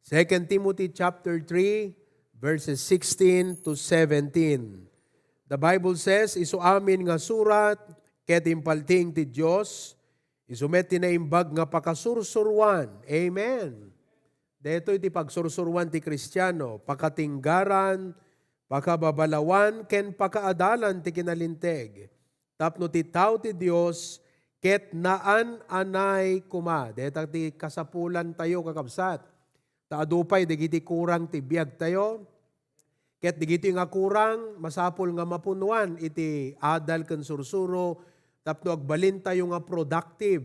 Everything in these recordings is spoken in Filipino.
2 Timothy chapter 3, verses 16 to 17. The Bible says, isu amin nga surat, ket impalting ti Diyos, isumet tinaimbag nga pakasursurwan. Amen. Dito iti pagsursurwan ti Kristiyano, pakatinggaran, pakababalawan, ken pakaadalan ti kinalinteg. Tapno ti tao ti Diyos, ket naan anay kuma. Dito ti kasapulan tayo kakabsat. Taadupay, digiti kurang ti biyag tayo. Ket digiti nga kurang, masapol nga mapunuan, iti adal ken sursuro, tapno agbalin tayo nga productive,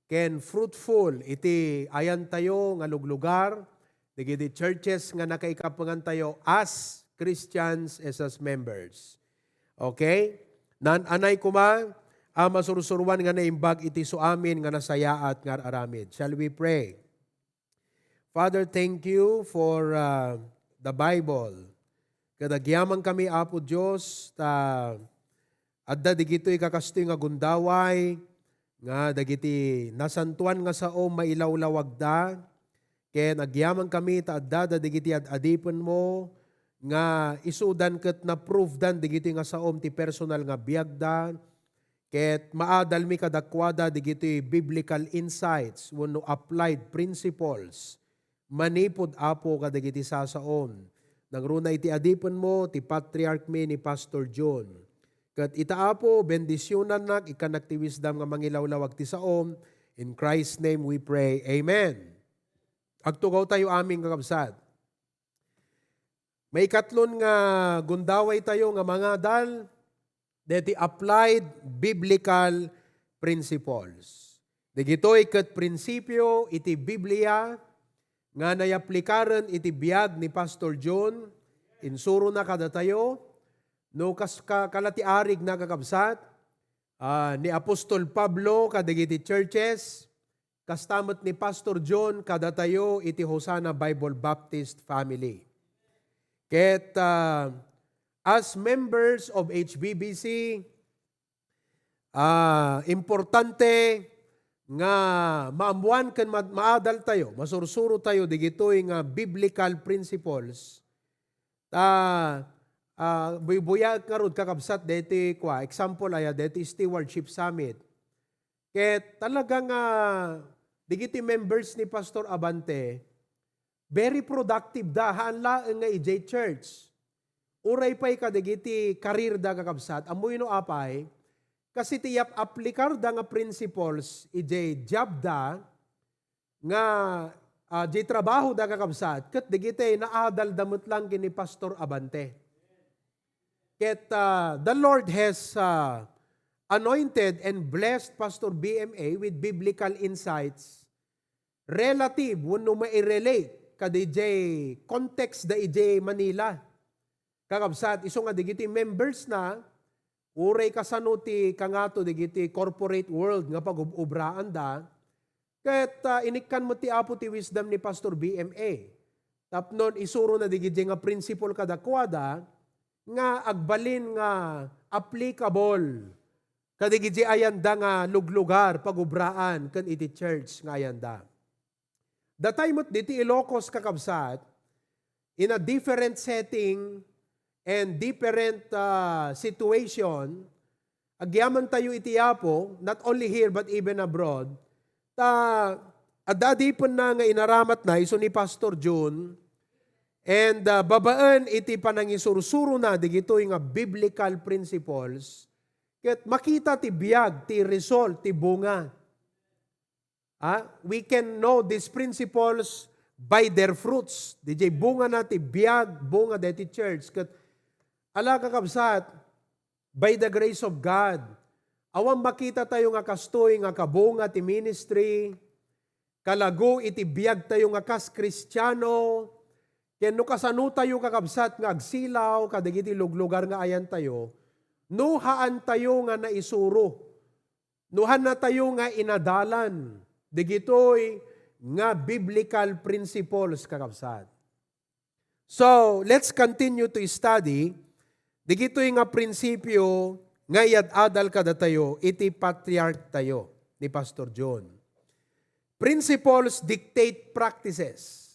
ken fruitful, iti ayan tayo nga luglugar, digiti churches nga nakaikapangan tayo as Christians as members. Okay? Anay kuma, masursuruan nga naimbag iti suamin nga nasayaat nga aramid. Shall we pray? Father, thank you for the Bible. Kadagyaman kami, Apo Diyos, adda digito'y kakastoy nga gundaway, nga dagiti nasantuan nga sao mailawlawagda, ken agyaman kami, adda digiti adipon mo, nga isudan ket na proof dan digito'y nga saom ti personal nga biagda, ket maadal mi kadakwada digito'y biblical insights, wenno applied principles, manipod Apo kadagiti sasaon. Nangruna iti adipon mo, ti patriarch mi ni Pastor John. Kat itaapo, bendisyonan nak, ikanak ti wisdom nga mangilawlawag ti saom. In Christ's name we pray. Amen. Agtugaw tayo aming kakabsat. May katlon nga gundaway tayo nga mga dal, deti applied biblical principles. Digito'y ket prinsipyo iti Biblia, nga nayaplikaran iti biyag ni Pastor John, insuro na kada tayo, no kalatiarig na kakabsat, ni Apostol Pablo kadagiti churches, kastamot ni Pastor John kada tayo iti Hosanna Bible Baptist family. Ket as members of HBBC, importante nga maamuan ken maadal tayo, masursuro tayo digitoy nga biblical principles. Buya karud kakabsat deti example aya deti stewardship summit. Ket talagang digiti members ni Pastor Abante very productive da hanla nga EJ Church. Uray pay kadigiti karir da kakabsat amoy no apay. Kasi tiyap aplikar da nga principles, ijay job da, nga jay trabaho da kakabsat, kat digitay naadal damot lang kini Pastor Abante. Ket the Lord has anointed and blessed Pastor BMA with biblical insights relative, wano ma-relate ka dijay context da ijay Manila. Kakabsat, iso nga digiti members na, uray kasanuti kangato digiti corporate world nga pag-ubraan da, ket inikkan mo ti apo ti wisdom ni Pastor BMA. Tapnon isuro na digiti nga principle kadakwada nga agbalin nga applicable kadigiti ayanda nga luglugar pag-ubraan ken iti church nga ayanda. The time at diti Ilocos kakabsat, in a different setting, and different situation, agyaman tayo itiyapo, not only here but even abroad, adadipon na nga inaramat na, iso ni Pastor John, and babaan iti panangisursuro na, digito'y nga biblical principles, ket makita ti biyag, ti result, ti bunga. We can know these principles by their fruits. Dijay bunga na ti biyag, bunga deti church, ket ala kakabsat, by the grace of God, awang makita tayo nga kastoy nga kabunga ti ministry, kalago iti biyag tayo nga kas Kristiyano, ken no kasano tayo kakabsat nga agsilaw, kadagiti luglugar nga ayan tayo, nuhaan tayo nga naisuro, nuhan na tayo nga inadalan, digitoy nga biblical principles kakabsat. So, let's continue to study. Digito'y nga prinsipyo nga adal kada tayo, iti patriarch tayo ni Pastor John. Principles dictate practices.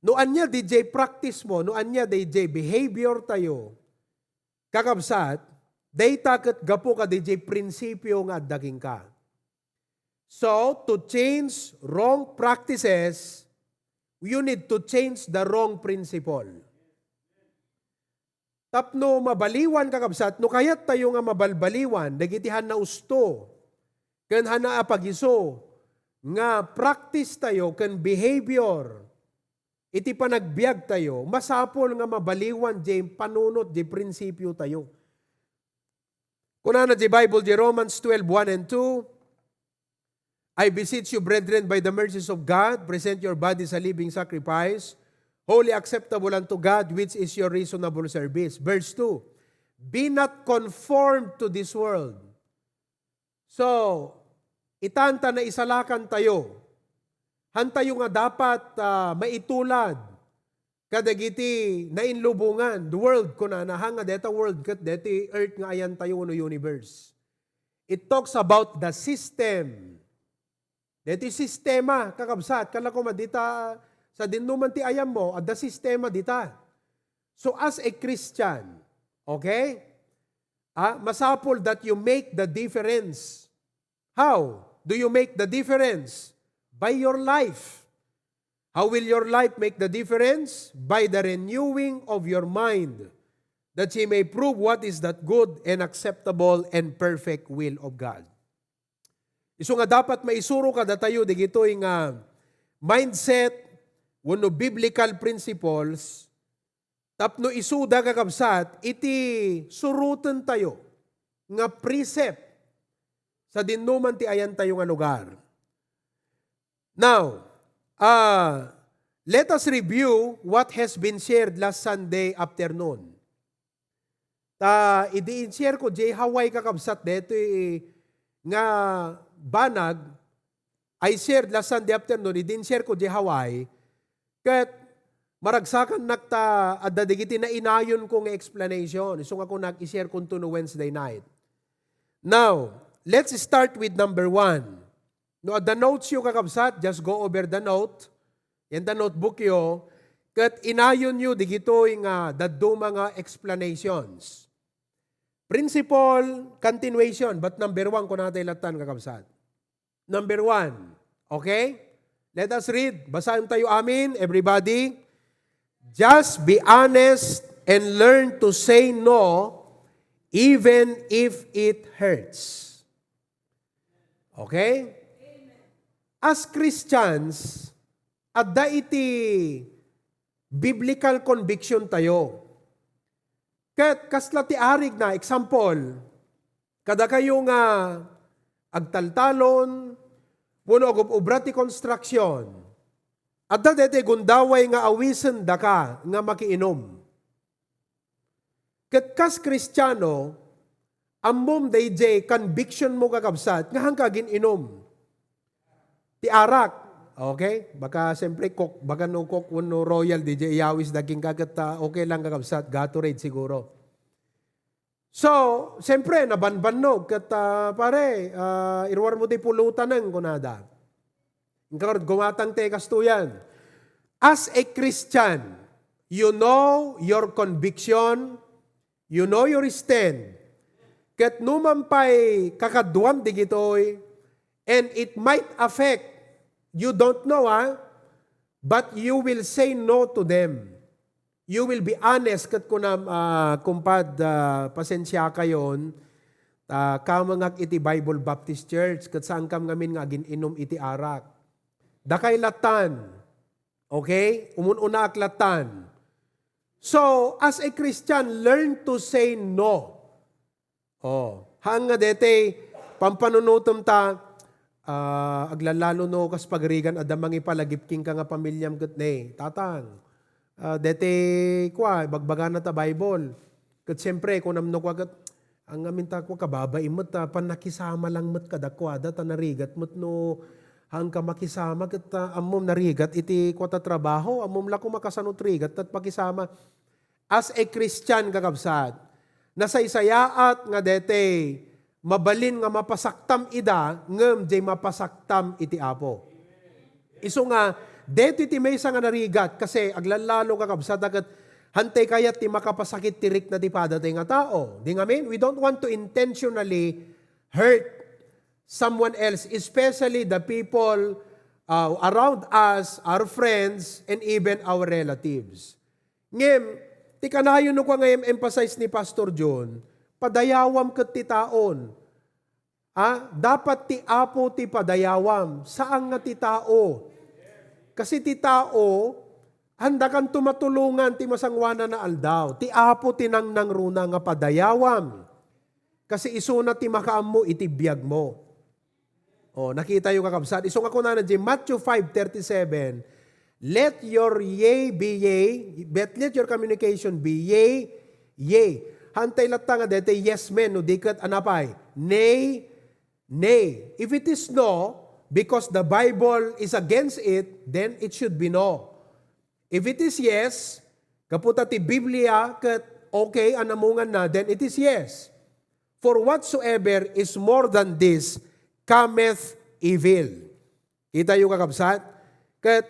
No anya DJ practice mo, no anya DJ behavior tayo, kakabsat, data ket gapo ka DJ prinsipyo nga daging ka. So, to change wrong practices, you need to change the wrong principle. Tapno mabaliwan kakabsat, no kayat tayo nga mabalbaliwan, dagitihan na usto, ken hana apagiso, nga practice tayo, ken behavior, iti panagbiag tayo, masapol nga mabaliwan, di panunot, di prinsipyo tayo. Kunana di Bible, di Romans 12, 1 and 2, I beseech you, brethren, by the mercies of God, present your bodies a living sacrifice, holy acceptable unto God, which is your reasonable service. Verse 2, be not conformed to this world. So, itanta na isalakan tayo. Hantayo nga dapat maitulad kadagiti na inlubungan. The world, kunana, hanga deta world, kat deti earth nga ayan tayo no universe. It talks about the system. Deti sistema, kakabsat, kala ko madita, sa dinuman ti ayam mo, at the sistema dita. So as a Christian, okay, masapol that you make the difference. How do you make the difference? By your life. How will your life make the difference? By the renewing of your mind, that ye may prove what is that good and acceptable and perfect will of God. Iso nga dapat maisuro ka datayo digitoy nga mindset wenno biblical principles tapno isuda kakabsat iti surutan tayo nga precept sa dinuman ti ayan tayo nga lugar. Now, let us review what has been shared last Sunday afternoon. Idi-share ko jay Hawaii kakabsat deto nga banag, I shared last Sunday afternoon, idin-share ko di Hawaii, kat maragsakan nakta at dadigiti na inayon ko nga explanation. Isong ako nag-share ko no Wednesday night. Now, let's start with number 1. No, the notes yung kakabsat, just go over the note, yan the notebook yo, kat inayon nyo digito yung daddo mga explanations. Principle, continuation, but number 1 ko natin latan kakabsat. Number 1, okay? Let us read. Basahin tayo amin, everybody. Just be honest and learn to say no even if it hurts. Okay? As Christians, adda iti biblical conviction tayo. Kat kasla ti arig na, example, kada kayo nga agtaltalon, puno agububra ti construction, at dete gundaway nga awisen da ka nga makiinom. Kat kas Kristiyano, ammom dayjay conviction mo kakabsat, nga hangkagin inom. Ti arak, okay? Baka siyempre cook, baka no cook, no royal, DJ iyawis daging kagat, okay lang kakabsat, Gatorade siguro. So, siyempre, nabanbanog, kat pare, irwar mo di pulutan ng kunada. Ingkarod, gumatang tekas to yan. As a Christian, you know your conviction, you know your stand, kat numampay kakadwam digitoy, and it might affect, you don't know but you will say no to them. You will be honest kat kunam kumpad pasensya kayon kamangag iti Bible Baptist Church kat saan kam ngamin nga inom iti arak. Dakay latan. Okay? Umununa aklatan. So, as a Christian, learn to say no. Hanga dete pampanunutom ta aglalalo no kas pagrigan adamang ipalagipking ka nga pamilyam ket ne tatang dete kwa bagbagan na ta Bible ket siyempre kung namno kwa ket ang amin ta kwa kababay met panakisama lang met kadakwa ta narigat met no hang ka makisama ket ammom narigat iti kwa ta trabaho ammom la ko makasanot rigat tat pakisama as a Christian kakabsat nasaysayaat nga dete mabalin nga mapasaktam ida, ngem jay mapasaktam iti Apo. Iso nga, Dito iti may nga narigat, kasi aglalalo kakabsat, agad hantay kayat ti makapasakit tirik na di padatay nga tao. Di nga mean? We don't want to intentionally hurt someone else, especially the people around us, our friends, and even our relatives. Ngem, ti kanayon no ko ngayem emphasize ni Pastor John, padayawam ket ti taon. Dapat ti apo ti padayawam. Saan nga ti tao? Kasi ti tao, handa kan tumatulungan ti masangwana na aldaw. Ti apo ti nang runa nga padayawam. Kasi isuna ti makaam mo, itibiyag mo. Nakita yung kakabsat. Isong ako na di Matthew 5:37, let your yea be yea, but let your communication be yea, yea. Hantay latta nga dete yes men, no dikat anapay, nay, nay. If it is no, because the Bible is against it, then it should be no. If it is yes, kaputa ti Biblia kat okay, anamungan na, then it is yes. For whatsoever is more than this, cometh evil. Kita yung kakabsat? Kat,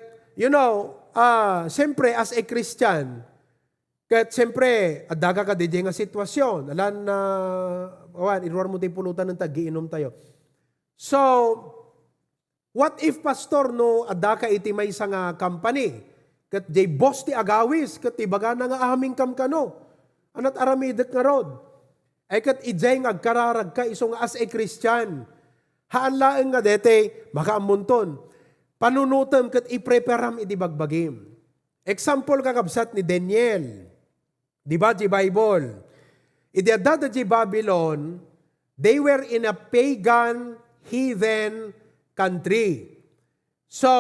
siyempre as a Christian, kat siyempre, adaga ka DJ nga sitwasyon. Alam na, inuwar mo tayo pulutan ng tag-iinom tayo. So, what if pastor no, adaka iti may isa nga company? Kat jay boss ti agawis, kat ibaga na nga aming kamkano. Anat aramidet nga rod. Ay kat ijay nga agkararag ka, iso nga as a Christian. Haanlaan nga dete, makaamunton. Panunutam kat ipreparam iti bagbagim. Example kakabsat ni Daniel. Di ba di Bible? Idadada di Babylon, they were in a pagan, heathen country. So,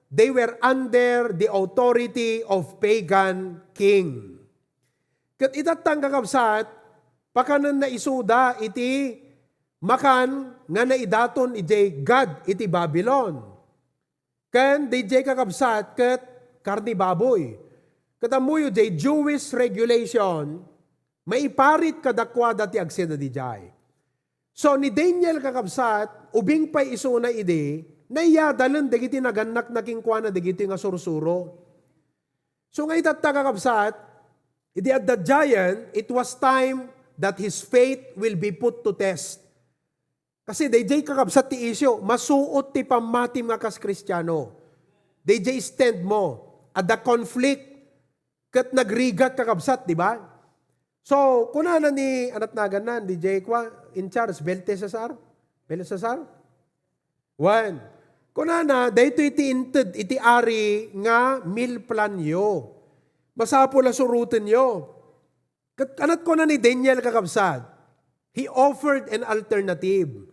they were under the authority of pagan king. Kat itatang kakabsat, pakanan na isuda iti makan nga naidaton iti God iti Babylon. Kan DJ kakabsat kat karni baboy. Katamuyo di Jewish regulation, maiparit kadakwada ti agseda di jay. So ni Daniel kakabsat, ubing pa'y isuna ide, naiyadalan dagiti naganak na kingkwana dagiti nga sursuro. So nga itatta kakabsat, iti at the giant, it was time that his faith will be put to test. Kasi DJ kakabsat ti isyo, masuot ti pamatim nga kas Kristiyano. DJ stand mo, at the conflict, kat nagrigat kakabsat, di ba? So, kunana ni anat naganan, DJ kwa, in charge, Beltesazar? One. Kunana, dahito iti inted, iti ari nga milplan yo. Masapo la surutin yo. Anat ko na ni Daniel kakabsat, he offered an alternative.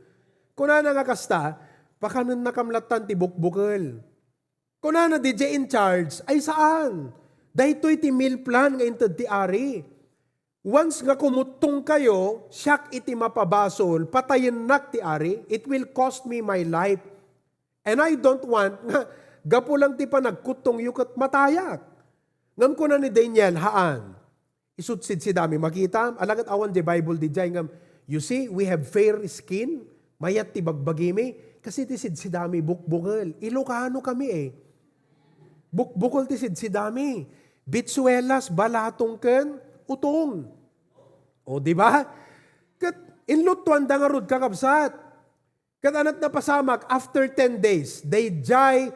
Kunana nga kasta, pakanan nakamlatan ti bukbukal. Kunana DJ in charge, ay saan? Dahito iti milplan nga inted ti ari. Once nga kumutong kayo, siyak iti mapabasol, patayin nak ti ari, it will cost me my life. And I don't want nga, gapo lang ti pa nagkutong yukat matayak. Ngam ko na ni Daniel, haan, isutsid si dami, makita, alagat awan di Bible di jay, ngam, you see, we have fair skin, mayat ti bagbagimi, kasi ti sid si dami bukbukal. Ilokano kami eh. Bukbukal ti sid si dami. Bitsuelas, balatong ken, utong. O, di ba? Kat inlutuan da nga rod kakabsat. Kat anat na pasamak, after 10 days, they jay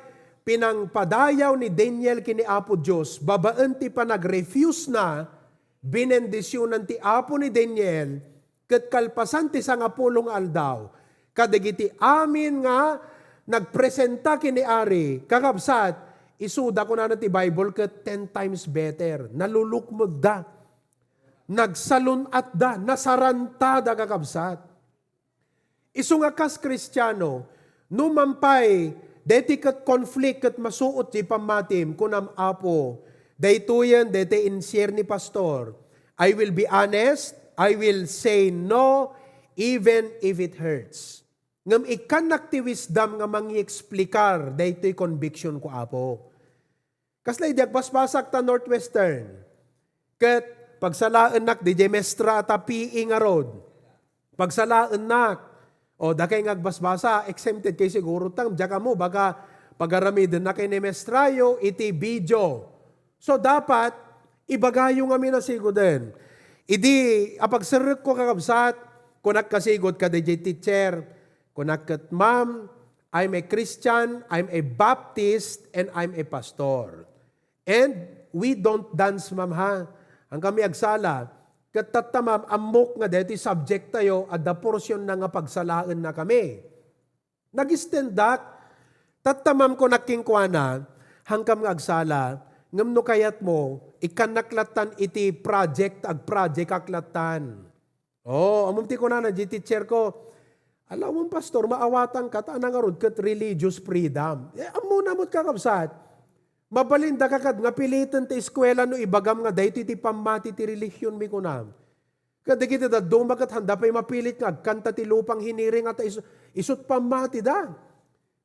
pinangpadayaw ni Daniel kini Apo Diyos, babaan ti pa nag-refuse na, binendisyonan ti Apo ni Daniel, kat kalpasan ti sangapulong aldaw, kadagiti amin nga, nagpresenta kini Ari, kakabsat, isuda ko na ti Bible, kat 10 times better, nalulukmod da, nagsalunat da, nasaranta da kakabsat. Isu nga kas Kristiyano, numampay, deti kat konflikt kat masuot di pamatim, kunam Apo, daytoyan, deti insier ni Pastor, I will be honest, I will say no, even if it hurts. Ngam ikanak ti wisdom nga mangi-explikar, daytoy conviction ko Apo. Kaslay diagpaspasak ta Northwestern, kat pagsalaan nak, di mestra tapi nga rod, pagsalaan nak, o dakay ngagbasbasa, exempted kay siguro tang, diya ka mo, baka pagaramidin na kinemestrayo, iti video. So dapat, ibagayo nga minasigo din. Idi, apagsarik ko kakabsat, kunak kasigod ka DJ teacher, kunak kat ma'am, I'm a Christian, I'm a Baptist, and I'm a pastor. And we don't dance, ma'am ha. Ang kami agsala, katatamam, amok nga deti subject tayo, at the portion na nga pagsalaan na kami. Nag-stand-up, tatamam ko nakingkwana, hangkam nga agsala, ngamno kayat mo, ikanaklatan iti project, ag-project aklatan. Amumti ko na teacher ko, alam mo, pastor, maawatan ka, taan nga kat religious freedom. Amuna mo't kakabsat, mabalinda ka nga pilitan ti eskwela no ibagam nga dahito iti pamati ti religion mi kunam. Kada kita da dumagat handa pa'y mapilit nga, kanta ti lupang hiniring at isut pamati da.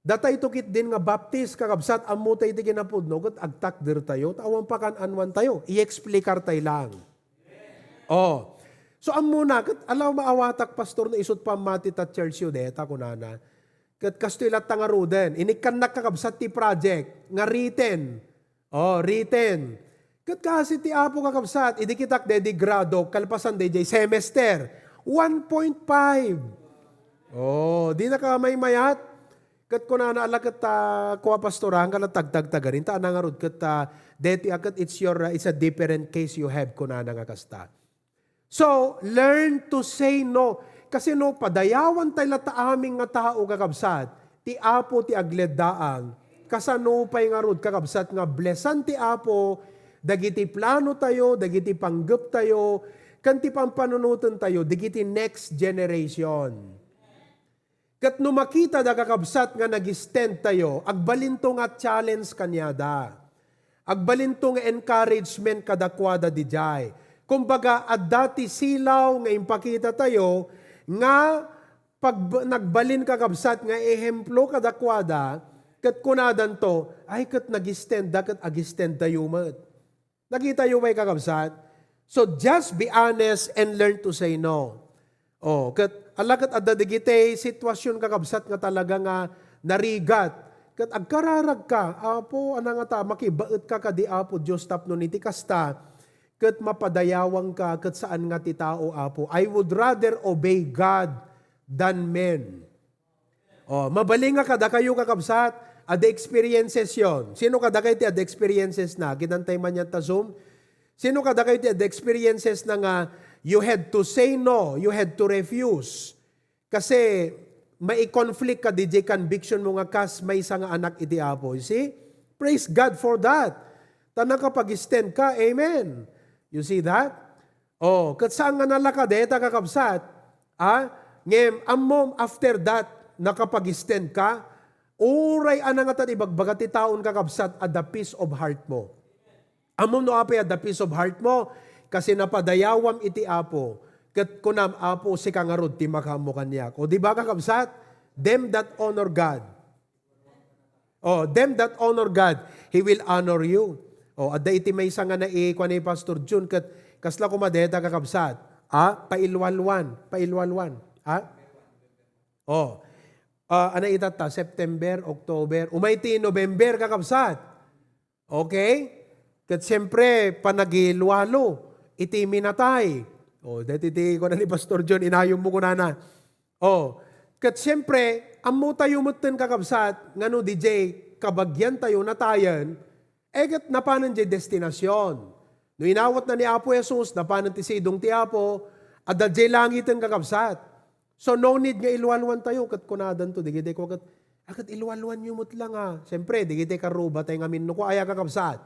Datay tukit din nga baptist, kakabsat, amutay ti kinapudno, kat agtakdir tayo, tawang pakan-anwan tayo, i-explikar tayo lang. So amuna, kat alaw maawatak pastor na isut pamati ta church yu deta kunana, kat kastilat tangaruden, inikan nakakabsat ti project, nga written. Written. Kat kasi ti apo kakabsat, idikitak dedi grado, kalpasan dedi semester, 1.5. Di na ka may mayat. Kat kunana alakat kuwa pastorahan ka tagtagtagarin, ta nangarod kat deti akat it's a different case you have kunana nga kasta. So, learn to say no. Kasi no, padayawan tayo ta aming nga tao kakabsat, ti apo ti agleddaang, kasano pa'y nga rod kakabsat nga blessan ti apo, dagiti plano tayo, dagiti panggap tayo, kanti pampanunutan tayo, dagiti next generation. Kat no makita da kakabsat nga nag-stand tayo, agbalinto nga challenge kanyada. Agbalinto nga encouragement kadakwada di jay. Kumbaga, at dati silaw nga impakita tayo, nga pag nagbalin kakabsat nga ehemplo kadakwada, kat kunadan to, ay kat nag-stand da, kat ag-stand tayo mat. Nakita yung may kakabsat? So just be honest and learn to say no. Kat alakat adadigite sitwasyon kakabsat nga talaga nga narigat. Kat agkararag ka, apo, anang nga ta, makibaet ka di apo, Diyos tapno niti kasta, kat mapadayawang ka, kat saan nga ti tao, apo. I would rather obey God than men. Mabaling nga kada kayo kakabsat, ada experiences yon. Sino kada kayo ti ada experiences na? Kinantay man yan ta Zoom. Sino kada kayo ti ada experiences na nga, you had to say no, you had to refuse. Kasi may conflict ka, DJ conviction mo nga kas, may isa nga anak iti apo. You see? Praise God for that. Tanang kapag stand ka, amen. You see that? Kat saan nga nalaka, deta kakabsat, ngem, amom after that, nakapag stand ka, uray anang atan ibagbagat ti taon kakabsat at the peace of heart mo. Amom no apay at the peace of heart mo, kasi napadayawam iti apo, kat kunam apo si kangarod ti makamo kanyak. O di ba kakabsat? Them that honor God. Them that honor God, He will honor you. Adda iti may isa nga na kwa ni Pastor Jun, kat kasla kumadeta kakabsat. Pailwalwan. Ano itata? September, October, umayti November kakabsat. Okay? Kat siyempre, panagilwalo. Iti minatay. Dati ko na ni Pastor John, inayong mo ko na. Kat siyempre, amu tayo mutin kakabsat, nga no DJ, kabagyan tayo natayan, kat napanan di destinasyon. No inawat na ni Apo Jesus, napanan ti sidong ti Apo, at di langitin kakabsat. So no need nga ilwalwan tayo, kat kunadan to, digide ko kat ilwalwan nyo mut lang Siyempre, digide karuba tayo nga minno ko, aya kakabsat.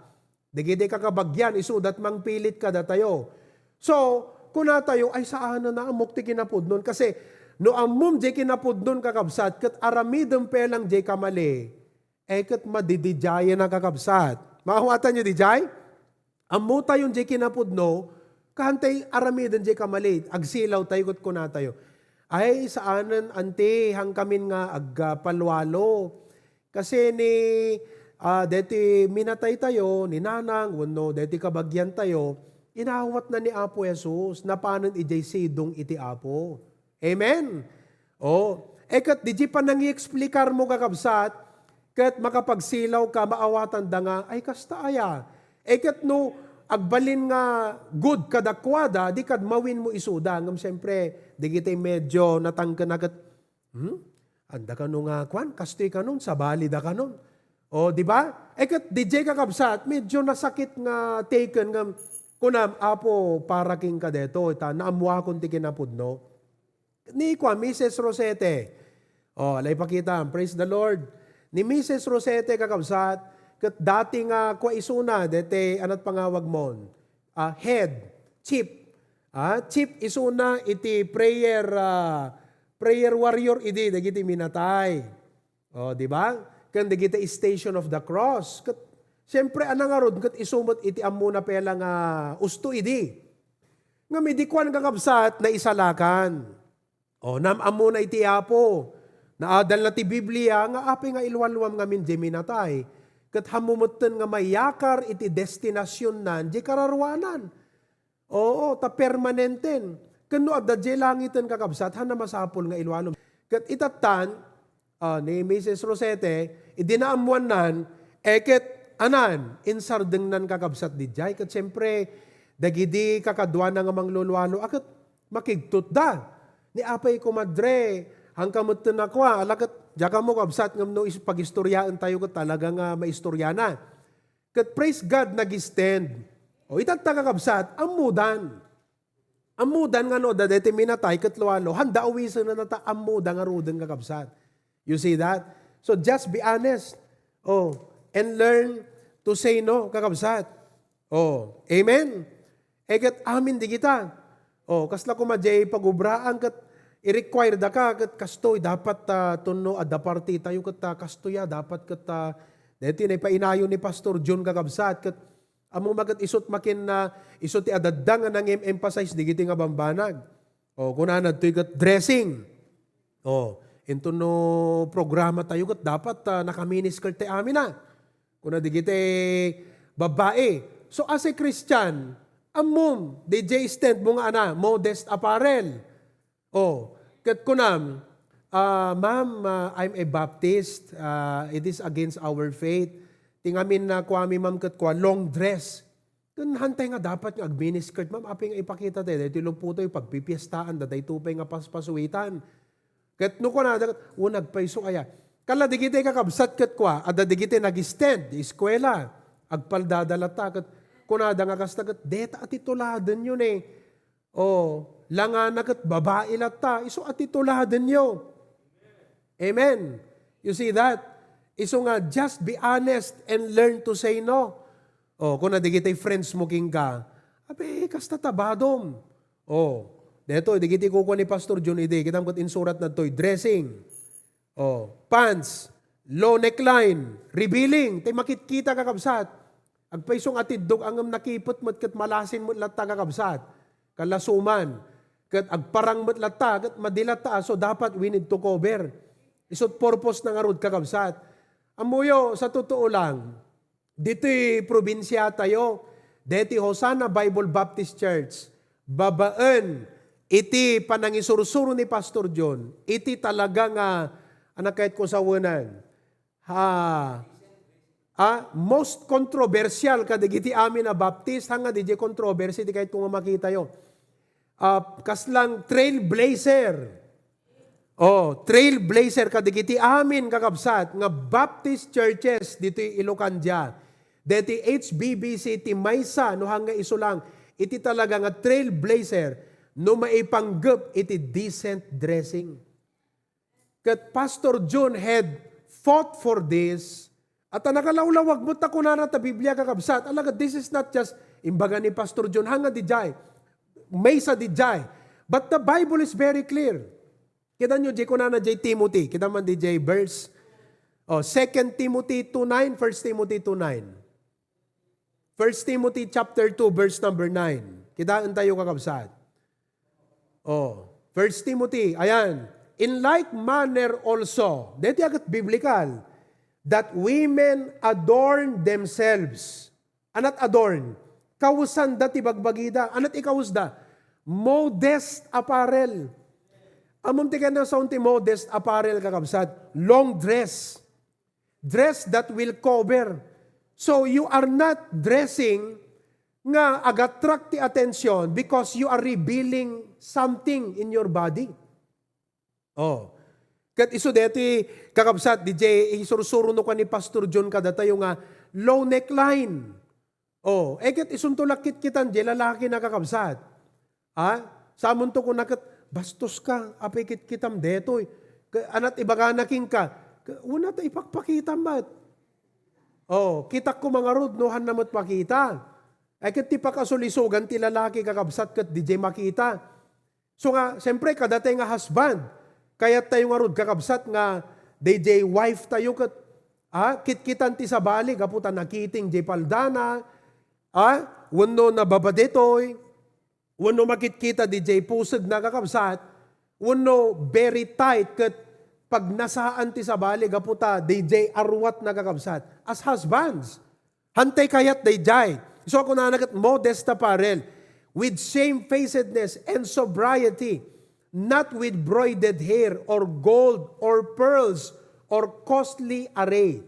Digide kakabagyan, isudat mang pilit ka da tayo. So, kuna tayo, ay saan na amok ti kinapudnon. Kasi, no amom di kinapudnon kakabsat, kat aramidem pelang di kamali, kat madidijaya na kakabsat. Makawatan nyo dijay? Amo tayong di kinapudno, kahantay aramidem di kamali, agsilaw tayo kat kuna tayo. Ay, saanan, ante, hangkamin nga agpalwalo. Kasi deti minatay tayo, ni nanang, wano, deti kabagyan tayo, inawat na ni Apo Jesus, napanan ijay sidong iti Apo. Amen? Kat di pa nang i-explikar mo kakabsat, kat makapagsilaw ka, maawatan da nga, ay kasta aya. Kat no, agbalin nga good kadakwada, di kad mawin mo isuda. Ngam siyempre, di kita medyo natangka na kat, anda ka nung kwan, kastoy ka nun, sabali da ka nun. O, di ba? Kat DJ kakabsat, medyo nasakit nga taken nga, kunam, apo, para king ka deto, naamwa kung ti kinapudno. Ni kwa, Mrs. Rosete, alay pakita, praise the Lord. Ni Mrs. Rosete kakabsat, kat dati nga kwa isuna, dete, anat pangawag mo, head, chief. Chief isuna, iti prayer warrior, iti, dagiti minatay. O, di ba? Kan dagiti station of the cross. Kat, siyempre, anang arod, kat isumot, iti amuna pela nga usto, iti. Nga midikwan kakabsat, na isalakan. O, amuna iti apo. Naadal na ti Biblia, nga api nga ilwanwam ngamin di minatay. Kat hamumutan nga mayakar iti destinasyon nan, di kararwanan. Oo, ta permanenten. Kano adda di langitan kakabsat, hana masapol nga ilwanwam. Kat itatan, ni Mrs. Rosete, idinaamuan nan, eket anan, insardeng nan kakabsat di jay. Kat siyempre, dagidi kakadwa na nga manglulwalo, akat makigtot da. Ni apay kumadre, hangkamot na kwa, alakat, diyaka mo kabsat ngam no pag-istoryaan tayo kat talaga nga maistoryana. Kat praise God, nag-stand. O itat kakabsat, amudan. Amudan nga no, dadete minatay kat luwalo, handa awisan na nata, amudan nga ruden kakabsat. You see that? So just be honest. And learn to say no, kakabsat. Amen? Kat amin di kita. Kasla kumadjay pagubraan kat i-require da ka, kat kastoy, dapat tunno adda party tayo kat kastoya, dapat kat, deti na ipainayo ni Pastor John kakabsat, kat among magat isot makin na, isot ti adadang nga nang emphasize, di giti nga bambanag. Kunanad to'y kat dressing. Into no programa tayo kat dapat nakaminiskirt ti amin na. Kuna di giti babae. So as a Christian, amom, DJ stand mo nga ana, modest apparel. Kat kunam, ma'am, I'm a Baptist. It is against our faith. Tingamin na kwami, ma'am, kat kwa, long dress. Kan hantay nga dapat nga agminiskirt, ma'am, aping ipakita tayo. Dito lang po tayo pagpipiestaan, daday tupay nga paspasuitan. Kat no ko na, nagpaiso kaya. Kala digite kakabsat kat kwa, ada digite nag-stand, di eskwela, agpaldadalata, kat kunada nga kasta kat, deta at ituladan yun eh. Langanak at babae lata, iso at ituladan nyo. Amen. You see that? Iso nga, just be honest and learn to say no. Kung nadigitay friends mo king ka, abe, kasta tabadom. Deto, digiti kukuha ni Pastor John Ide, kitang kat insurat na to'y dressing. Pants, low neckline, revealing, tay makitkita kakabsat. Agpaisong atidog angam nakipot mo't kat malasin mo't lata kakabsat. Kalasuman. Kat agparang matlata, kat madilata, so dapat we need to cover. Isot purpose na nga rod kakabsat. Amuyo, sa totoo lang, dito'y probinsya tayo, deti Hosanna Bible Baptist Church, babaan, iti panangisursuro ni Pastor John, iti talaga nga, anak kahit ko sa wunan, most controversial kadigiti amin na Baptist, hanga di controversy, di kahit kung makita yo. Kaslang trailblazer. Trailblazer kadigiti amin kakabsat nga Baptist churches dito Ilocano. Deti HBBC ti maysa no hanga iso lang iti talaga nga trailblazer no maipanggep iti decent dressing. Kat Pastor John had fought for this at nakalawlawag mo ta kunana ta Biblia kakabsat. Alaga this is not just imbaga ni Pastor John hanga di jay. May sa dijay. But the Bible is very clear. Kita nyo, ko na J. Timothy. Kita man DJ verse. 2 Timothy 2:9, 1 Timothy 2:9. 1 Timothy chapter 2, verse number 9. Kitaan tayo kakabsat. 1 Timothy, ayan. In like manner also, dito agad biblical, that women adorn themselves. Anat adorn? Kawusan dati bagbagida. Anat ikawus da? Modest apparel. Amom ti ka na sa unti modest apparel kakabsat. Long dress. Dress that will cover. So you are not dressing nga ag-attract the attention because you are revealing something in your body. Oh. Kat iso deti kakabsat, DJ, isurusuro no ka ni Pastor John kada tayo nga low neckline. Oh, kat isuntulakit kitan, di lalaki na kakabsat. Samon to kung nakat, bastos ka, apikit kitam detoy. Anat ibaganaking ka, una ta ipagpakitam mat. Oh, kitak ko mga rod, nohan na mo't pakita. Kat ti pakasulisugan ti lalaki kakabsat kat DJ makita. So nga, siyempre, kadatay nga husband, kaya tayo nga rod kakabsat nga, DJ wife tayo kat, kitkitan ti sa bali, kaputan nakiting di paldana, wano na babadetoy, wano makitkita DJ pusag na kakabsat, wano very tight kat pag nasaan ti sa bali, kaputa DJ arwat na kakabsat. As husbands, hantay kayat DJ. So ako na nagat modest apparel, with shamefacedness and sobriety, not with broided hair or gold or pearls or costly array.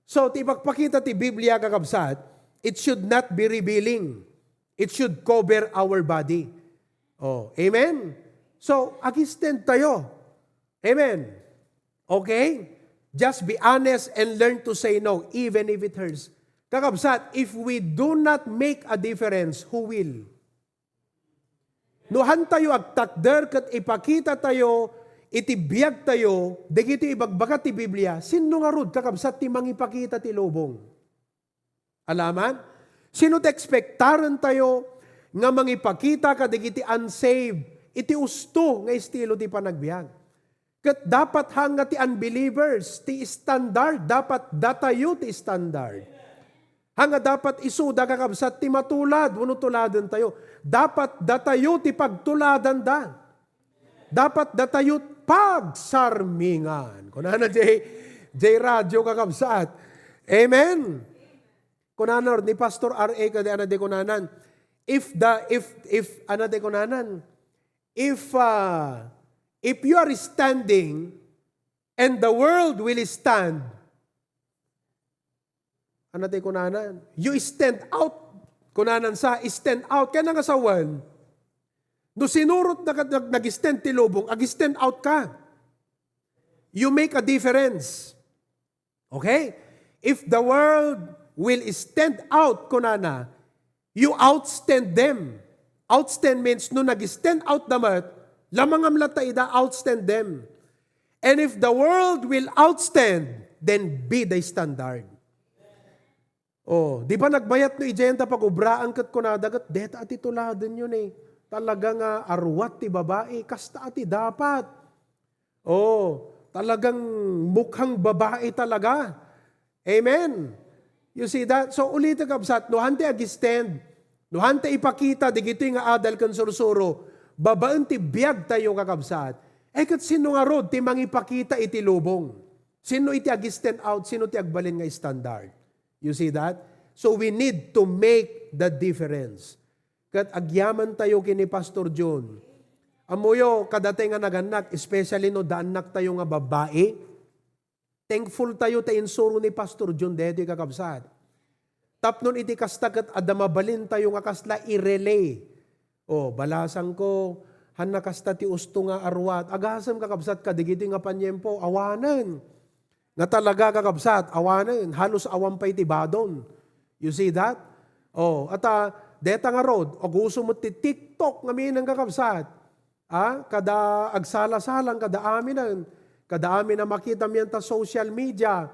So, tipagpakita ti Biblia kakabsat, it should not be revealing. It should cover our body. Oh, amen? So, agisten tayo. Amen? Okay? Just be honest and learn to say no, even if it hurts. Kakabsat, if we do not make a difference, who will? Nuhan tayo agtakder kat ipakita tayo, itibiyag tayo, dagito ibagbagat ti Biblia, sino nga rod kakabsat ti mangipakita ti lubong? Alaman? Sino te ekspektaran tayo nga mangipakita ka dagiti unsaved, iti usto nga estilo ti panagbiag. Kat dapat hanga ti unbelievers, ti standard, dapat datayo ti standard. Hanga dapat isuda kakabsat ti matulad, wano tuladan tayo. Dapat datayo ti pagtuladan da. Dapat datayo pagsarmingan. Kunana J Radio kakabsat. Amen. Kunana ni Pastor R.A. kada ana de kunanan. If ana de kunanan. If you are standing and the world will stand, ano tayo kunanan? You stand out. Kunanan sa, stand out. Kaya nga sawan, no sinurot na nag-stand ti lubong, ag-stand out ka. You make a difference. Okay? If the world will stand out, kunana, you outstand them. Outstand means, no nag-stand out damat, lamang amlata ida, outstand them. And if the world will outstand, then be the standard. Oh, di ba nagbayat no ijenta pag ubraan kat kunadagat, deta ati tuladan yun eh. Talagang arwat ti babae, kasta ati dapat. Oh, talagang mukhang babae talaga. Amen. You see that? So ulit kabsat, no hante ag-stand, no hante ipakita, di gito nga adal kan sursuro, babaan ti biyag tayo kakabsat. Kat sino nga rod, ti mangipakita iti lubong. Sino iti ag-stand out, sino ti agbalin nga standard. You see that? So we need to make the difference. Kat agyaman tayo kini Pastor John. Amuyo, kadatay nga naganak, especially no daanak tayo nga babae. Thankful tayo ta insuro ni Pastor John dito kakabsat. Tapnon iti kastakat adamabalin tayo nga kasla i-relay. O, balasang ko, han nakasta ti usto nga arwat. Agasam kakabsat ka, digito nga panyempo, awanan. Nga talaga kakabsat, awanan, halos awampay ti badon. You see that? Oh, at deta nga rod, o gusto mo ti TikTok nga minang kakabsat. Kada agsala-salang, kada amin na makita miyan ta social media.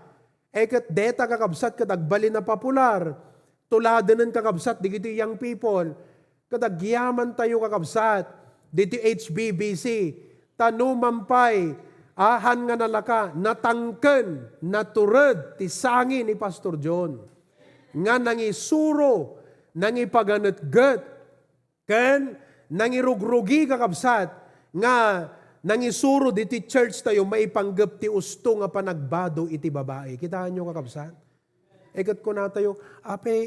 Kat deta kakabsat, kadagbalin na popular. Tuladan ng kakabsat, digito young people. Kadagyaman tayo kakabsat, dito HBBC, tanumampay, ahan nga nalaka, natangken, naturad, ti sangi ni Pastor John. Nga nangisuro, nangipaganatgat, ken nangirugrugi kakabsat, nga nangisuro diti church tayo, maipanggap ti usto nga panagbado iti babae. Kitaan nyo kakabsat? Ekat ko na tayo,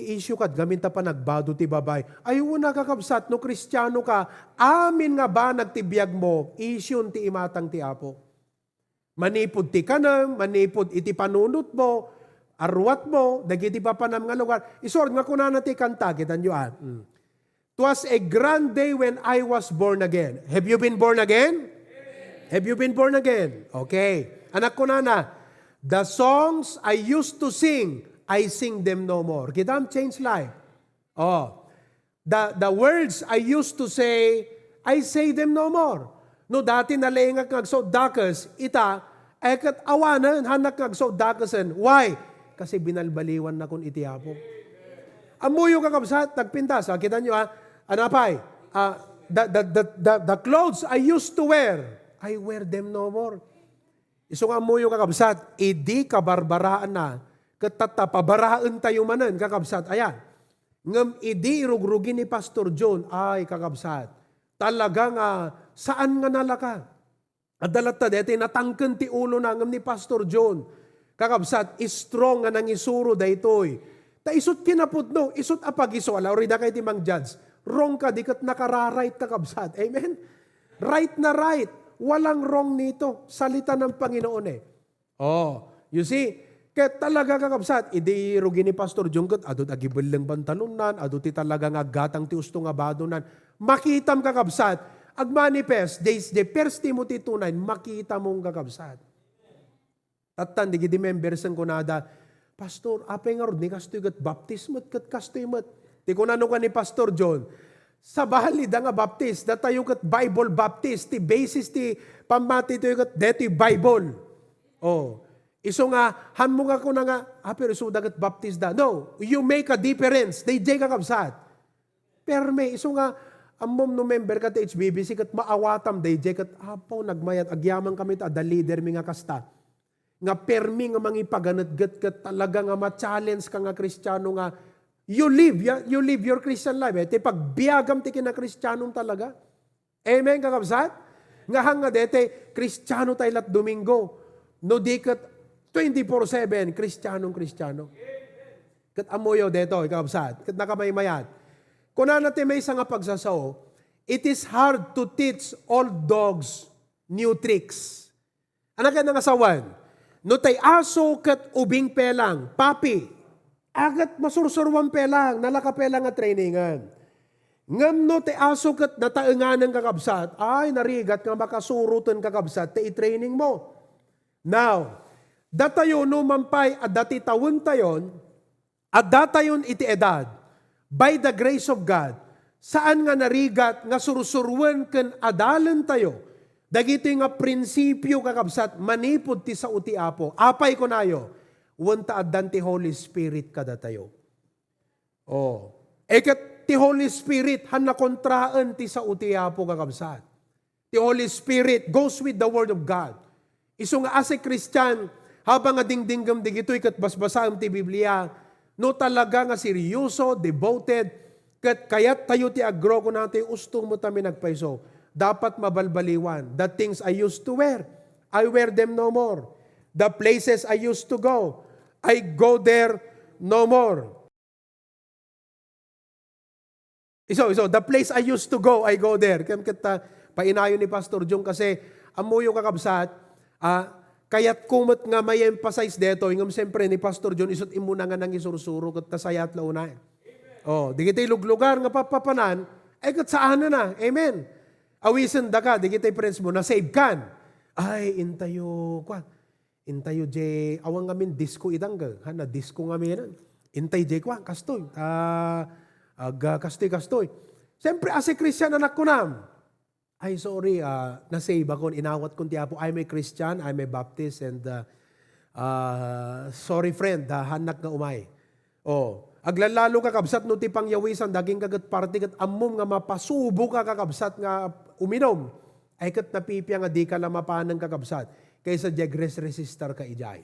issue kat, gaminta pa nagbado ti babay. Ayaw na kakabsat, no Kristiyano ka, amin nga ba nagtibiyag mo, issue ti imatang ti apo. Manipod ti kanam, manipod iti panunot mo, arwat mo, dagiti papanam nga lugar. Isor nga kunana ti kanta, kitan nyo "'Twas a grand day when I was born again." Have you been born again? Have you been born again? Okay. Anak ko nana, "The songs I used to sing, I sing them no more." Kitam, change life. The words I used to say, I say them no more. No, dati nalengag ngagso dakas, ita, ekat awanan, hanak ngagso dakasan. Why? Kasi binalbaliwan na kun itiapo. Amuyo kakabsat, nagpintas. Kita nyo anapay, the clothes I used to wear, I wear them no more. Iso nga mo yung kakabsat, idi kabarbaraan na, katatapabaraan tayo manan, kakabsat. Ayan, ngam idi irugrugin ni Pastor John, ay kakabsat, talagang saan nga nalaka? Adalata deti, natangken ti ulo na ngam ni Pastor John, kakabsat, strong nga nangisuro daytoy. Ta isot kinapudno, isot apagiso, alawrida kay timang judge, wrong ka, di kat nakararight kakabsat. Amen? Right na right. Walang wrong nito. Salita ng Panginoon you see, kaya talaga kakabsat, idi rugi ni Pastor Jungkot, adot agibelang bantanunan, adot ti talaga nga gatang ti usto nga badonan. Makitam kakabsat, agmanifest, the 1 Timothy 2:9, makita mong kakabsat. Tatan, di gidi members ang kunada, Pastor, apay nga ron, ni kastoy gat baptism at kat kastoy mat. Di ko nano ka ni Pastor John, sa bahali da nga baptist, datayo kat Bible baptist, ti basis ti pamati to kat deti Bible. Iso nga, han mo nga ko na nga, pero iso da kat baptist da. No, you make a difference. They jay kakabsat. Perme, iso nga, amom no member ka ti HBBC, kat maawatam, they jay kat, apaw, nagmayat, agyaman kami ta, the leader mi nga kasta. Nga permi nga mangipaganat-gat kat talaga nga ma-challenge ka nga Kristiyano nga, you live your Christian life. Iti pagbiagam ti kina Kristiyanong talaga. Amen, kakabsat? Nga hanga dete, Kristiyano tayo lat Domingo. No di kat 24/7, Kristiyano. Kat amoyo deto, kakabsat. Kat nakamaymayat. Kung natin may isang pagsasaw, it is hard to teach old dogs new tricks. Anak ka ng asawan, no tay aso kat ubing pelang, papi, agat masursurwan pelang, nalakapelang at trainingan. Ngam no te aso kat nataengan ng kakabsat, ay narigat nga makasurutan kakabsat, te i-training mo. Now, datayon no mampay at dati tawon tayon, at datayon iti edad, by the grace of God, saan nga narigat nga sursurwan ken adalan tayo, dagiti nga prinsipyo kakabsat, manipod ti sa uti apo, apay ko nayo, wanta addan ti Holy Spirit kada tayo. Eket ti Holy Spirit han nakontraan ti sa utiapo kakabsat. Ti Holy Spirit goes with the Word of God. Isu nga as a Christian, habang nga dingdinggam digito'y kat basbasam ti Biblia, no talaga nga seryoso, devoted, kat kayat tayo ti agro ko natin, ustong mo tami nagpaiso, dapat mabalbaliwan. The things I used to wear, I wear them no more. The places I used to go, I go there no more. The place I used to go, I go there. Kaya painayo ni Pastor Jong kasi amuyo kakabsat, kaya't kumot nga may emphasize deto, ingam siyempre ni Pastor John, isot imuna nga nang isursuro kat tasayat launa. Di kita iluglugar nga papapanan, kat saan na. Amen. Awisan da ka, di kita friends mo, na-save kan. Ay, intayo je, awang ngamin disco idangga. Na disco ngamin. Intay je kwa, kastoy. Kastoy. Siyempre, as a Christian, anak ko na. Ay, sorry, na-save ako. Inawat ko tiyapo, I'm a Christian, I'm a Baptist, and sorry friend, hanak nga umay. Aglalalo ka kabsat no ti pangyawisan, daging kagat party kat amom nga mapasubo ka kakabsat nga uminom. Ay kat napipya nga di ka lang mapanang kakabsat. Kaysa jagres resistar ka ijay.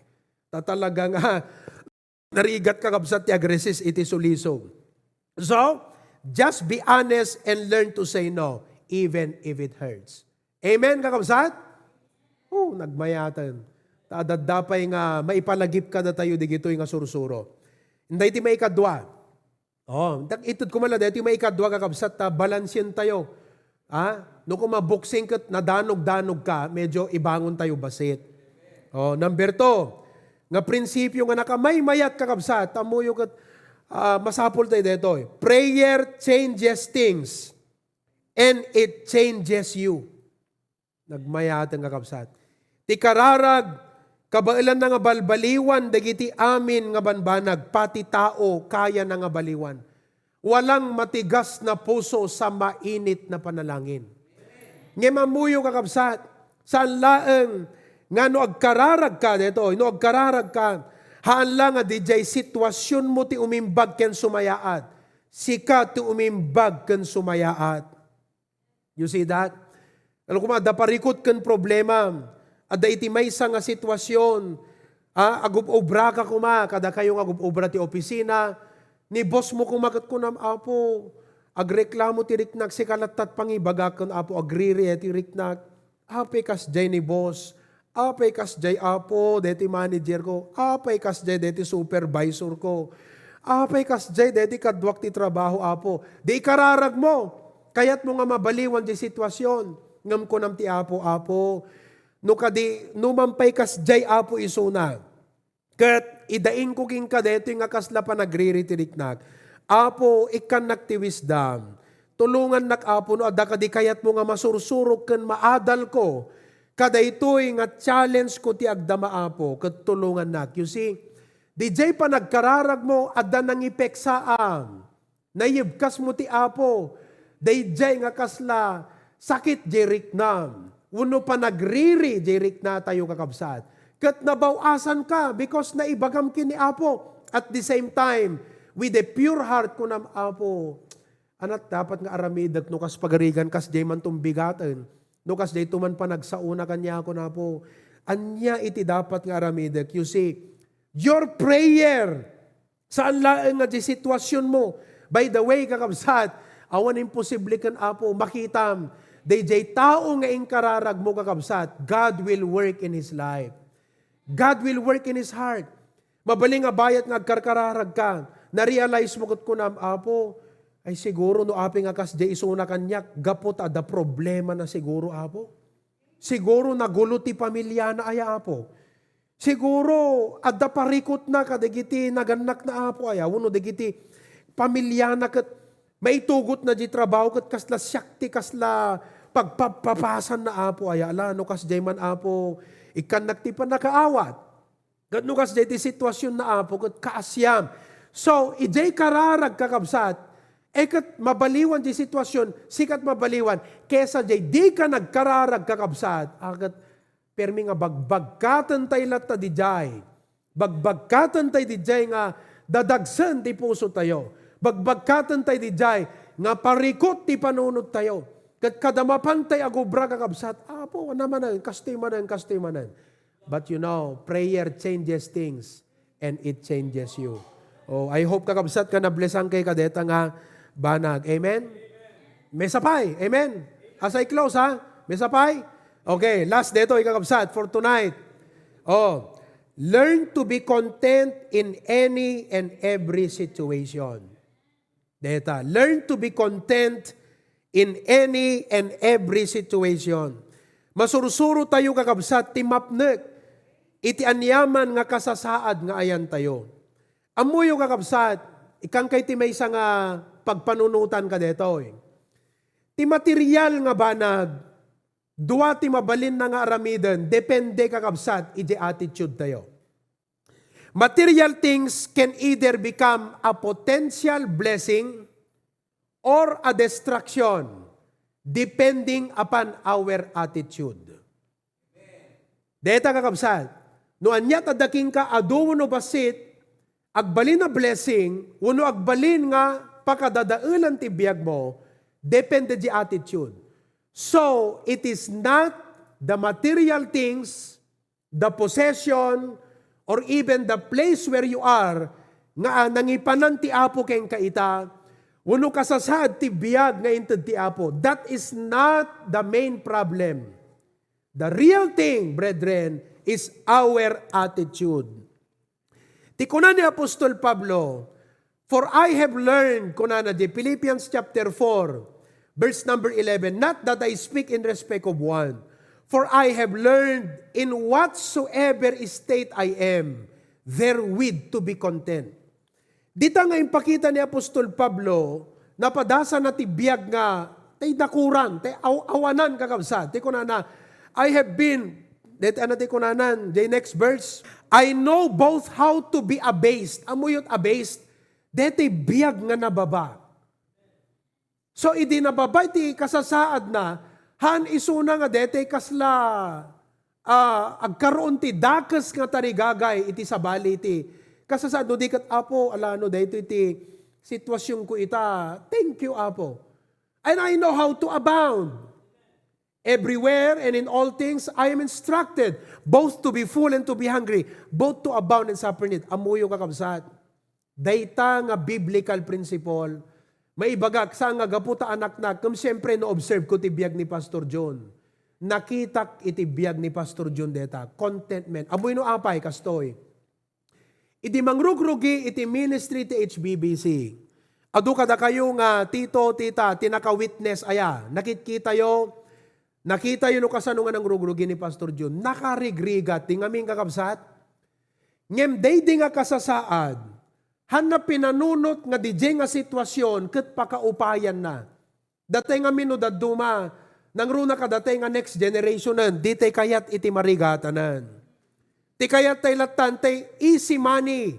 Tatalaga nga narigat kakabsat ti agresis iti sulisog. So, just be honest and learn to say no, even if it hurts. Amen kakabsat? Nagmayatan. Tadadapay nga maipalagip ka na tayo digito'y nga sursuro. Hindi iti may ikadwa. Itod kumala, iti may ikadwa kakabsat, balansyan tayo. No kung mabuksing kat nadanog-danog ka, medyo ibangon tayo basit. Number 2, nga prinsipyo nga nakamay-mayat kakabsat, tamuyo kat masapol tayo dito. Prayer changes things and it changes you. Nagmayat ang kakabsat. Ti kararag, kabailan na nga balbaliwan, dagiti amin nga banbanag, pati tao kaya na nga baliwan. Walang matigas na puso sa mainit na panalangin. Ngemamuyo kakabsat, saan laeng nga no agkararag ka dito, no agkararag ka, haan lang nga DJ sitwasyon mo ti umimbag ken sumayaat. Sika ti umimbag ken sumayaat. You see that? Ano kuma, daparikot ken problema. Ada iti maysa nga sitwasyon. Agub-obra ka kuma, kada kayo agub-obra ti opisina, ni boss mo kumakat ko nam, apo, agreklamo ti riknak, si kalatat pangibagakan, apo, agriri ti riknak, ape kas jay ni boss, apay kas jay apo, deti manager ko. Apay kas jay deti supervisor ko. Apay kas jay deti kadwak ti trabaho apo. Di kararag mo. Kayat mo nga mabaliwan di sitwasyon. Ngam ko nam ti apo. No kadi numampay kas jay apo isuna. Kat idain ko king kadeti nga kasla pa nagriritiniknak. Apo ikan nakti wisdom. Tulungan nak apo no adda kadi kayat mo nga masursurok ken maadal ko. Kada ito'y nga challenge ko ti agdama apo, kat tulungan nak. You see, DJ pa nagkararag mo, adda nang ipeksaam. Nayibkas mo ti apo, DJ nga kasla, sakit jerik nam. Uno pa nagriri jerik na tayo kakabsat. Kat nabawasan ka, because naibagam kini apo. At the same time, with a pure heart ko nam apo, anak dapat nga aramidag no kas pagarigan, kas jay man tumbigatan. No kas day tuman pa nagsauna kanya ako na po. Anya iti dapat nga aramidek. You see, your prayer, saan laeng nga di sitwasyon mo. By the way, kakabsat, awan imposible kan apo, makitam, day tao nga ingkararag mo kakabsat, God will work in his life. God will work in his heart. Mabaling nga bayat nga agkarkararag ka, na-realize mo ko na apo, ay siguro no aping akas di isuna kanyak, gapot ada problema na siguro apo. Siguro nagulo ti pamilya na aya apo. Siguro ada parikot na kadagiti naganak na apo aya. Uno dagiti pamilya na kat maitugot na di trabaho kat kasla syakti kasla pagpapapasan na apo aya. Ala no kas man apo ikanak ti pa nakaawat. Kat no kas ti sitwasyon na apo kat kaasyam. So ijay kararag kakabsat. Kat mabaliwan di sitwasyon, sikat mabaliwan, kesa di ka nagkararag kakabsat, akat permi nga bagbagkatan tayo lata di jay. Bagbagkatan tayo di jay nga dadagsan ti puso tayo. Bagbagkatan tayo di jay nga parikot ti panunod tayo. Kat kadamapan tayo agubra kakabsat, apo, namanan, kastimanan. But you know, prayer changes things and it changes you. Oh, I hope kakabsat ka na blessang kay kadeta nga banag. Amen? May sapay. Amen? As I close, ha? May sapay? Okay, last dito, ikakabsat for tonight. Learn to be content in any and every situation. Deta, learn to be content in any and every situation. Masursuro tayo kakabsat, timapnek, iti anyaman nga kasasaad nga ayan tayo. Amuyo kakabsat, ikang kay ti may isa nga pagpanunutan ka dito. Ti material nga banag, duwa ti mabalin na nga aramiden, depende kakabsat, iti attitude tayo. Material things can either become a potential blessing or a destruction, depending upon our attitude. Deta kakabsat, no anyat adaking ka, adumo no basit, agbalin na blessing, uno agbalin nga, pakadadaulan ti biyag mo, depende di attitude. So, it is not the material things, the possession, or even the place where you are, nga nangipanan ti apo keng kaita, uno kasasad ti biyag nga inted ti apo. That is not the main problem. The real thing, brethren, is our attitude. Ti kunan ni Apostol Pablo, for I have learned, kunana di Philippians chapter 4, verse number 11, not that I speak in respect of one, For I have learned in whatsoever state I am, therewith to be content. Dita nga impakita ni Apostol Pablo, napadasa na tibiyag nga, tay nakuran, tay awanan kakabsat. Tay kunana, I have been, the next verse, I know both how to be abased. Amuyot abased, dete biyag nga nababa. So, idi nababa, iti kasasaad na, han isuna nga dete kasla, agkaroon ti dakas nga tarigagay, iti sabali iti. Kasasaad, no di kat apo, alano, dito iti sitwasyon ko ita, thank you apo. And I know how to abound. Everywhere and in all things, I am instructed, both to be full and to be hungry, both to abound and suffer need. Amuyo kakabsat. Dayta nga biblical principle, maibagak sa nga gaputa anak na, kung siyempre no-observe ko tibiyag ni Pastor John. Nakitak itibiyag ni Pastor John deta. Contentment. Amoy no apay, kastoy. Iti mangrugrugi iti ministry ti HBBC. Adu kada kayo nga tito, tita, tinaka-witness aya. Nakita yo no kasano nga ng rugrugi ni Pastor John. Nakarigrigat, ti ngaming kakabsat. Ngem day di nga kasasaad. Hanap pinanunot nga DJ nga sitwasyon ket pakaupayan na. Datay nga minudad duma, nang runa ka datay nga next generation nan, di tay kayat iti marigatanan. Ti kayat tay latan, tay easy money,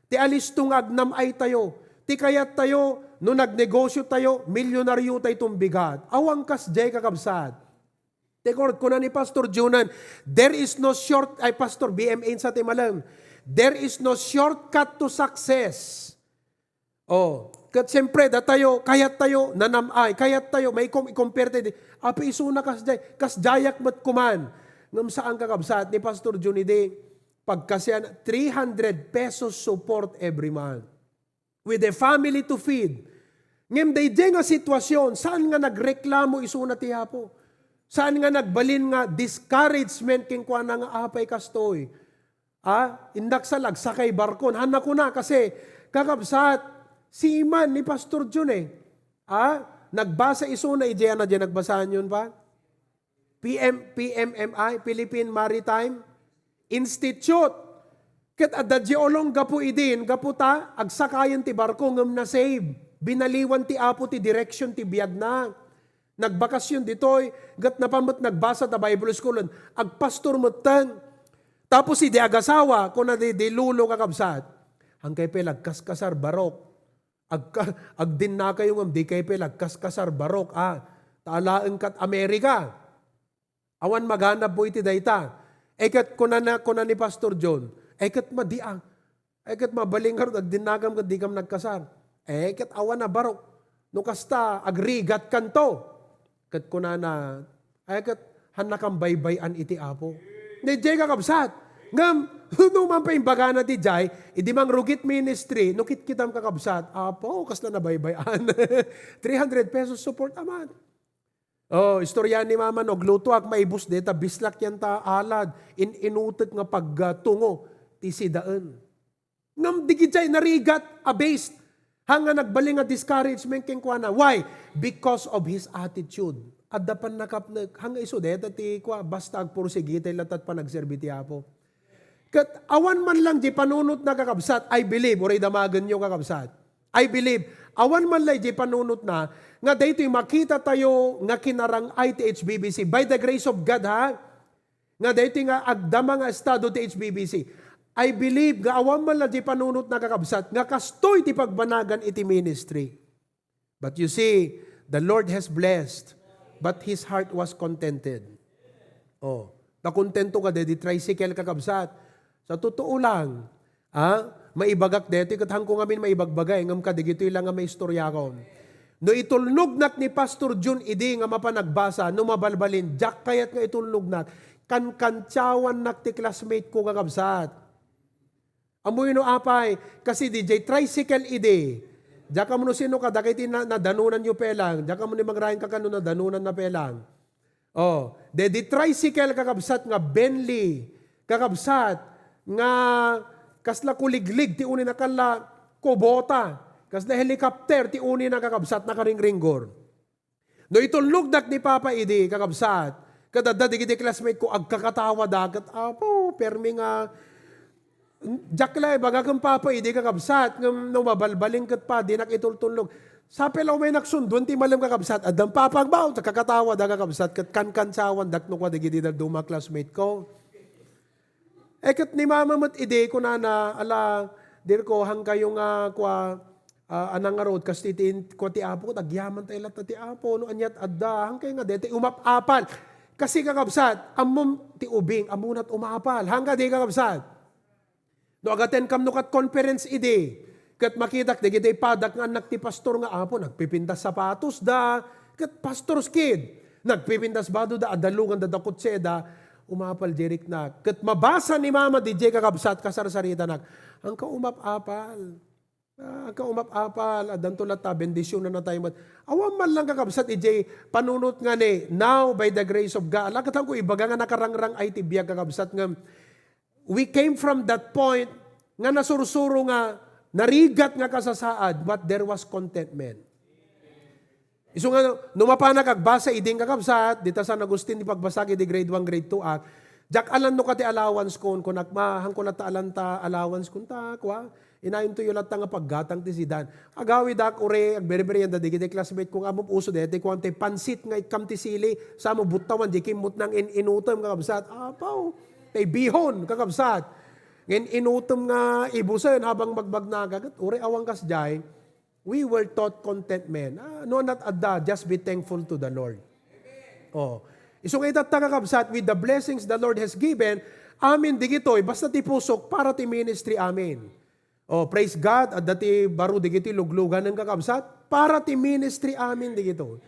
ti alistong agnam ay tayo, ti kayat tayo, no nagnegosyo tayo, milyonaryo tayo tumbigat. Awang kas jay kakabsat. Tekord ko na ni Pastor Junan, there is no short, ay Pastor BMA sa timalam, there is no shortcut to success. Kat siyempre, kayat tayo, nanamay, kayat tayo, may i-compare tayo, api isuna kas jayak mat kuman. Ngam saan kakabsat ni Pastor Junide, pagkasyan, 300 pesos support every month. With a family to feed. Ngam day nga sitwasyon, saan nga nagreklamo isuna tiya po? Saan nga nagbalin nga discouragement king kwa nga apay kastoy? Indak salag, sakay barkon. Hanak ko na kasi kakabsat, si Iman ni Pastor Jun nagbasa iso na ijaya na dyan nagbasahan yun pa? PMMI, Philippine Maritime Institute. Ket adadji olong gapu idin, gaputa, agsakayan ti barko ngam na save. Binaliwan ti apo ti direction ti biyag na. Nagbakasyon ditoy, gat napamot nagbasa ta Bible School, agpastor mutan. Tapos si agasawa, kung na di lulo kakabsat, ang kay pelag kaskasar barok. Agdin na kayo ngam, di kay pelag kaskasar barok. Taalaang kat Amerika. Awan maghanap po iti dayta. Ekat kuna ni Pastor John, ekat madiang. Ekat mabaling karot, agdin na kam kat di kam nagkasar. Ekat awan na barok. No kasta, agrigat kanto. Kat kuna na, ekat hanakam baybayan iti apo. Hindi jay kakabsat. Ngam, no man pa imbaga na ti jay, idi mang rugit ministry, no kitam kakabsat, apo, kas na nabaybayan. 300 pesos support aman. Istorya ni mama, no, glutuak, maibus deta, bislak yan ta alad, inutot nga pagtungo, ti sidaan. Ngam, di jay, narigat, abased, hanga nagbaling nga discouragement king kwa na. Why? Because of his attitude. At dapan nakapnag, hanga iso deta ti kwa, basta agpursigitay latat pa nagserbiti apo. Kat awan man lang di panunot na kakabsat, I believe, oray damagan nyo kakabsat. I believe, awan man lang di panunot na, nga daytoy makita tayo nga kinarang ay ti HBBC. By the grace of God ha, nga daytoy nga agdama nga estado ti HBBC. I believe, nga awan man lang di panunot na kakabsat, nga kastoy ti pagbanagan iti ministry. But you see, the Lord has blessed, but his heart was contented. Nakontento ka di tricycle kakabsat. Sa totoo lang, maibagak dito, katang ko ngamin maibagbagay, ngam ka, digito lang nga may istorya ko. No itulnog nak ni Pastor Jun, idi nga mapanagbasa, no mabalbalin, jak kayat nga itulnog nak, kan-kantsawan nak ti classmate ko kakabsat. Amoy no apay, kasi DJ, tricycle idi, jak ka mo no sino ka, dakiti na danunan nyo pelang, jak ka mo ni magrahin ka kano na danunan na pelang. Di tricycle kakabsat nga Bentley, kakabsat, nga kasla kuliglig ti uni nakala kubota, kasla helicopter ti uni nakakabsat nakaringringgor. No itulog dak ni Papa idi kakabsat, Kadada, digiti classmate ko, agkakatawa dagat, apo, permi nga, jakla, baga kang papa, hindi kakabsat, ngam mabalbaling kat pa, di nakitultulog. Sapelaw may naksundon, ti malam kakabsat, adang papang baw, kakatawa da kakabsat, kat kan-kansawan, dakno ko, digiti na duma classmate ko. Kat ni mama mat ide ko na ala, dir ko, hang kayong anang road, kas titiin ko ti apo, tagyaman tayo lahat ti apo, no anyat adda, hang kayo nga dete, umapapal. Kasi kakabsat, amom ti ubing, amunat umapal. Hangga di kakabsat. No agaten kam no kat conference ide. Kat makitak, di kita ipadak nga anak ti pastor nga apo, nagpipintas sapatos da. Kat pastor's kid, nagpipintas bado da, adalungan da dakutseda, umapal jerik na. Kat mabasa ni mama di jay kakabsat, kasarsarita na, ang kaumapapal. Kaumapapal, adan to lata, bendisyon na tayo. Awam man lang kakabsat, ijay, panunot nga ni, now by the grace of God. Alakatan ko, ibaga nga nakarangrang ay tibiyag kakabsat nga, we came from that point, nga nasursuro nga, narigat nga kasasaad, but there was contentment. Iso nga, numapana kagbasa, iding kakabsat, dita San Agustin, di pagbasagi, di grade 1, grade 2, jak alan no kati allowance kon, nakmahang ko nata alanta allowance kon ta, kwa, inayon to yung lahat nga paggatang ti sidan. Agawi dak ure, agberi-beri yan dadigit classmate kung among uso dete, kung te pansit nga ikam ti sili, sa mo butawan, di kimot nang inutom kakabsat, apaw, tay bihon kakabsat. Ngayon inutom nga ibusan habang magbagnaga, ure awang kasjay, we were taught contentment. No, not adda, just be thankful to the Lord. Oh. Isong itataka kakabsat, with the blessings the Lord has given, amin digitoy, basta ti pusok para ti ministry amin. Oh, praise God, at dati baro digiti luglugan ng kakabsat, para ti ministry amin digito.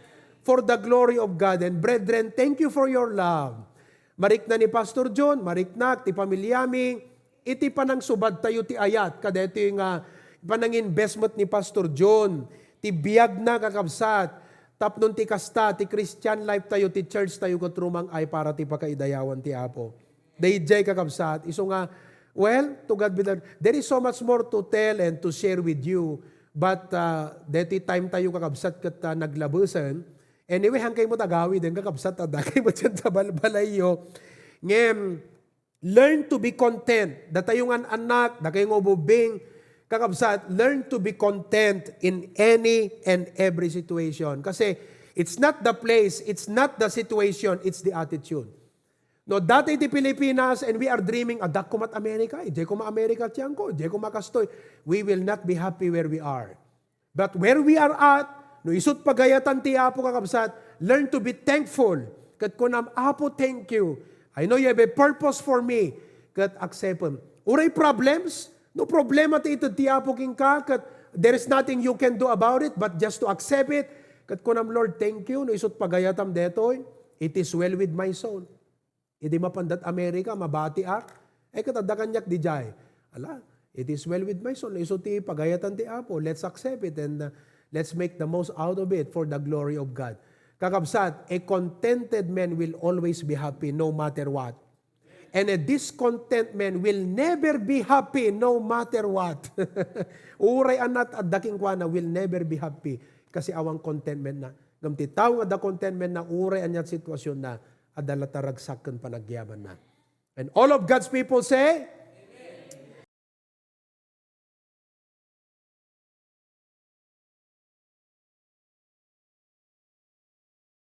For the glory of God. And brethren, thank you for your love. Marik na ni Pastor John, marik na, ti pamilyami, iti panang subad tayo ti ayat, kadito yung panang investment ni Pastor John, ti biyag na kakabsat, tapnon ti kasta, ti Christian life tayo, ti church tayo katrumang ay para ti pakaidayawan ti Apo. Dayjay kakabsat, iso nga, well, to God be the, there is so much more to tell and to share with you, but deti time tayo kakabsat kat naglabusan. Anyway, hangkay mo tagawi din kakabsat, adakay mo dyan sa balbalayo. Ngem, learn to be content. Datayong anak, dakay ng ububing, kakabsat, learn to be content in any and every situation. Kasi it's not the place, it's not the situation, it's the attitude. No, dati di Pilipinas and we are dreaming, adak ko mat Amerika, di ko ma-Amerika tiyan ko, di ko makastoy. We will not be happy where we are. But where we are at, no isut pagayatan ti Apo kakabsat, learn to be thankful. Kat kunam, Apo, thank you. I know you have a purpose for me. Kat accept them. Uray problems, no problema ti ito ti Apo king ka, kat there is nothing you can do about it, but just to accept it. Kat kunam, Lord, thank you. No isut pagayatam detoy, it is well with my soul. Hindi mapandat Amerika, mabati ak. Katadakanyak di jay. Ala, it is well with my soul. Iso ti pagayatan ti Apo. Let's accept it and let's make the most out of it for the glory of God. Kakabsat, a contented man will always be happy no matter what. And a discontent man will never be happy no matter what. Uray anat at daking kwana will never be happy kasi awang contentment na. Gamti tao nga da contentment na uray anyat sitwasyon na adala taragsakan panagyaman na. And all of God's people say,